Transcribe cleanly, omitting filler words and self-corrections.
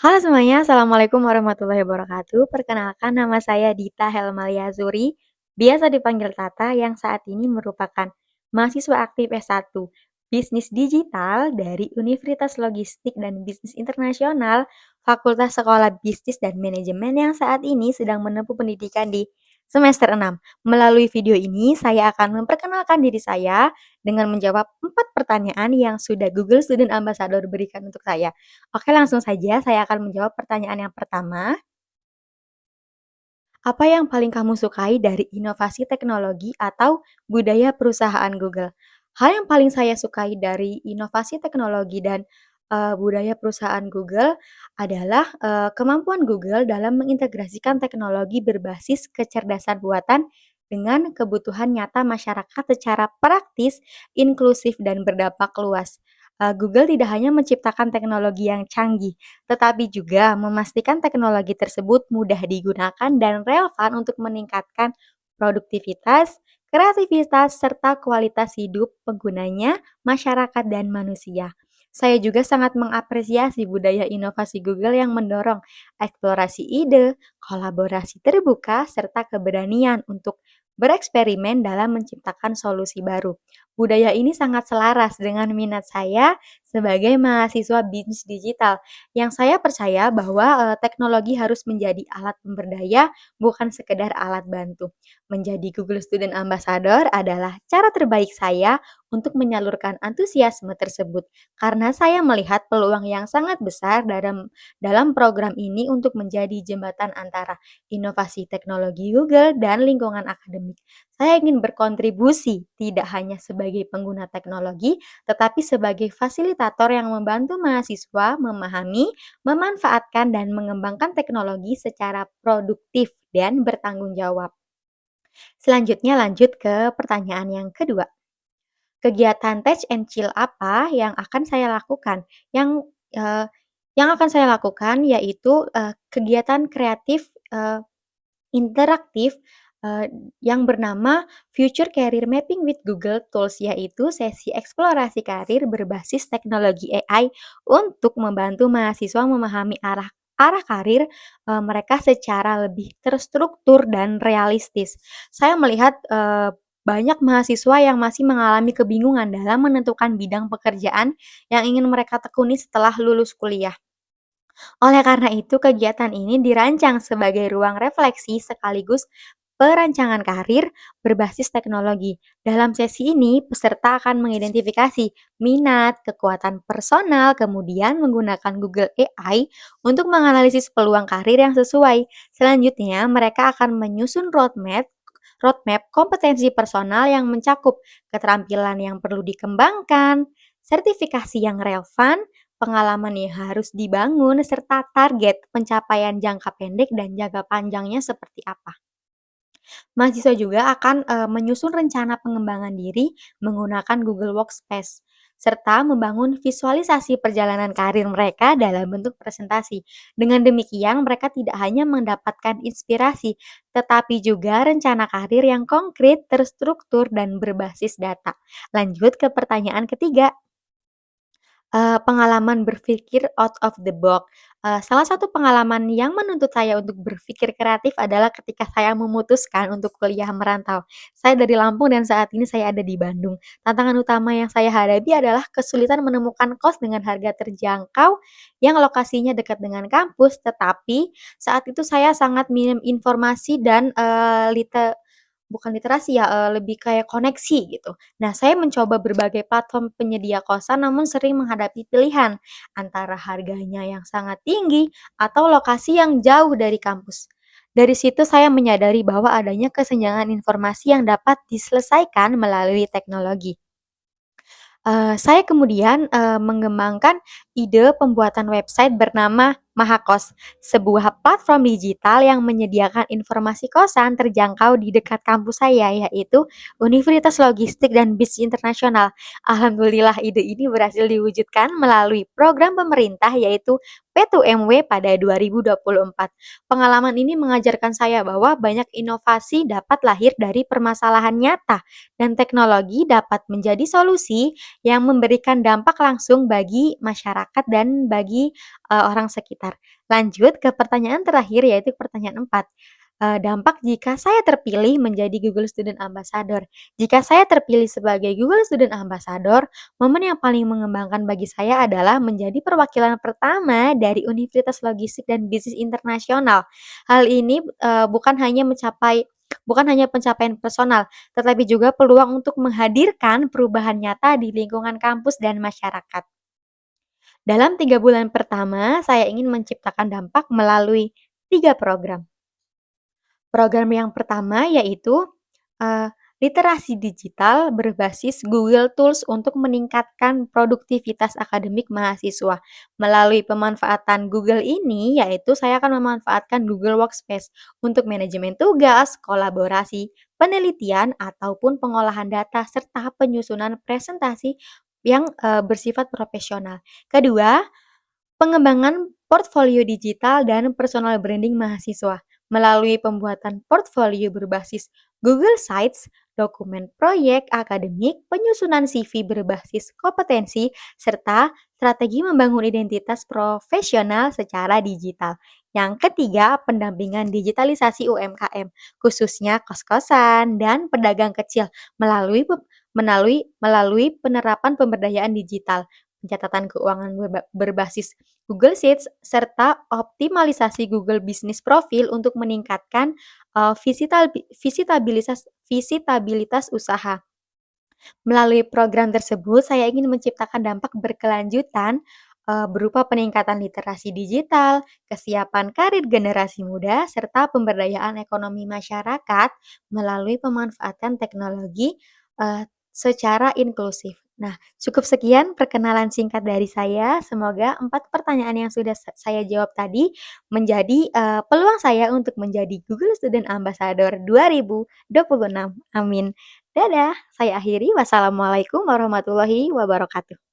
Halo semuanya, Assalamualaikum warahmatullahi wabarakatuh. Perkenalkan nama saya Dita Helmalia Zuri, biasa dipanggil Tata yang saat ini merupakan mahasiswa aktif S1 Bisnis Digital dari Universitas Logistik dan Bisnis Internasional, Fakultas Sekolah Bisnis dan Manajemen yang saat ini sedang menempuh pendidikan di semester 6. Melalui video ini, saya akan memperkenalkan diri saya dengan menjawab 4 pertanyaan yang sudah Google Student Ambassador berikan untuk saya. Oke, langsung saja saya akan menjawab pertanyaan yang pertama. Apa yang paling kamu sukai dari inovasi teknologi atau budaya perusahaan Google? Hal yang paling saya sukai dari inovasi teknologi dan budaya perusahaan Google adalah kemampuan Google dalam mengintegrasikan teknologi berbasis kecerdasan buatan dengan kebutuhan nyata masyarakat secara praktis, inklusif, dan berdampak luas. Google tidak hanya menciptakan teknologi yang canggih, tetapi juga memastikan teknologi tersebut mudah digunakan dan relevan untuk meningkatkan produktivitas, kreativitas, serta kualitas hidup penggunanya, masyarakat, dan manusia. Saya juga sangat mengapresiasi budaya inovasi Google yang mendorong eksplorasi ide, kolaborasi terbuka, serta keberanian untuk bereksperimen dalam menciptakan solusi baru. Budaya ini sangat selaras dengan minat saya sebagai mahasiswa bisnis digital yang saya percaya bahwa, teknologi harus menjadi alat pemberdaya, bukan sekedar alat bantu. Menjadi Google Student Ambassador adalah cara terbaik saya untuk menyalurkan antusiasme tersebut, karena saya melihat peluang yang sangat besar dalam program ini untuk menjadi jembatan antara inovasi teknologi Google dan lingkungan akademik. Saya ingin berkontribusi tidak hanya sebagai pengguna teknologi, tetapi sebagai fasilitator yang membantu mahasiswa memahami, memanfaatkan, dan mengembangkan teknologi secara produktif dan bertanggung jawab. Selanjutnya lanjut ke pertanyaan yang kedua. Kegiatan Touch and Chill apa yang akan saya lakukan? Eee, yang akan saya lakukan yaitu, kegiatan kreatif, interaktif, yang bernama Future Career Mapping with Google Tools, yaitu sesi eksplorasi karir berbasis teknologi AI untuk membantu mahasiswa memahami arah arah karir, mereka secara lebih terstruktur dan realistis. Saya melihat, banyak mahasiswa yang masih mengalami kebingungan dalam menentukan bidang pekerjaan yang ingin mereka tekuni setelah lulus kuliah. Oleh karena itu, kegiatan ini dirancang sebagai ruang refleksi sekaligus perancangan karir berbasis teknologi. Dalam sesi ini, peserta akan mengidentifikasi minat, kekuatan personal, kemudian menggunakan Google AI untuk menganalisis peluang karir yang sesuai. Selanjutnya, mereka akan menyusun roadmap kompetensi personal yang mencakup keterampilan yang perlu dikembangkan, sertifikasi yang relevan, pengalaman yang harus dibangun, serta target pencapaian jangka pendek dan jangka panjangnya seperti apa. Mahasiswa juga akan menyusun rencana pengembangan diri menggunakan Google Workspace, serta membangun visualisasi perjalanan karir mereka dalam bentuk presentasi. Dengan demikian, mereka tidak hanya mendapatkan inspirasi, tetapi juga rencana karir yang konkret, terstruktur, dan berbasis data. Lanjut ke pertanyaan ketiga. Pengalaman berpikir out of the box. Salah satu pengalaman yang menuntut saya untuk berpikir kreatif adalah ketika saya memutuskan untuk kuliah merantau. Saya dari Lampung dan saat ini saya ada di Bandung. Tantangan utama yang saya hadapi adalah kesulitan menemukan kos dengan harga terjangkau yang lokasinya dekat dengan kampus, tetapi saat itu saya sangat minim informasi dan, bukan literasi ya, lebih kayak koneksi gitu. Nah, saya mencoba berbagai platform penyedia kosan namun sering menghadapi pilihan antara harganya yang sangat tinggi atau lokasi yang jauh dari kampus. Dari situ saya menyadari bahwa adanya kesenjangan informasi yang dapat diselesaikan melalui teknologi. Saya kemudian, mengembangkan ide pembuatan website bernama Mahakos, sebuah platform digital yang menyediakan informasi kosan terjangkau di dekat kampus saya, yaitu Universitas Logistik dan Bisnis Internasional. Alhamdulillah ide ini berhasil diwujudkan melalui program pemerintah yaitu P2MW pada 2024. Pengalaman ini mengajarkan saya bahwa banyak inovasi dapat lahir dari permasalahan nyata dan teknologi dapat menjadi solusi yang memberikan dampak langsung bagi masyarakat dan bagi, orang sekitar. Lanjut ke pertanyaan terakhir yaitu pertanyaan 4. Dampak jika saya terpilih menjadi Google Student Ambassador. Jika saya terpilih sebagai Google Student Ambassador, momen yang paling mengembangkan bagi saya adalah menjadi perwakilan pertama dari Universitas Logistik dan Bisnis Internasional. Hal ini, bukan hanya pencapaian personal, tetapi juga peluang untuk menghadirkan perubahan nyata di lingkungan kampus dan masyarakat. Dalam 3 bulan pertama, saya ingin menciptakan dampak melalui 3 program. Program yang pertama yaitu, literasi digital berbasis Google Tools untuk meningkatkan produktivitas akademik mahasiswa. Melalui pemanfaatan Google ini, yaitu saya akan memanfaatkan Google Workspace untuk manajemen tugas, kolaborasi, penelitian, ataupun pengolahan data, serta penyusunan presentasi yang, bersifat profesional. Kedua, pengembangan portfolio digital dan personal branding mahasiswa melalui pembuatan portfolio berbasis Google Sites, dokumen proyek akademik, penyusunan CV berbasis kompetensi, serta strategi membangun identitas profesional secara digital. Yang ketiga, pendampingan digitalisasi UMKM, khususnya kos-kosan dan pedagang kecil melalui penerapan pemberdayaan digital, pencatatan keuangan berbasis Google Sheets, serta optimalisasi Google Business Profile untuk meningkatkan visitabilitas usaha. Melalui program tersebut, saya ingin menciptakan dampak berkelanjutan berupa peningkatan literasi digital, kesiapan karir generasi muda, serta pemberdayaan ekonomi masyarakat melalui pemanfaatan teknologi secara inklusif. Nah, cukup sekian perkenalan singkat dari saya. Semoga 4 pertanyaan yang sudah saya jawab tadi menjadi peluang saya untuk menjadi Google Student Ambassador 2026. Amin. Dadah, saya akhiri. Wassalamualaikum warahmatullahi wabarakatuh.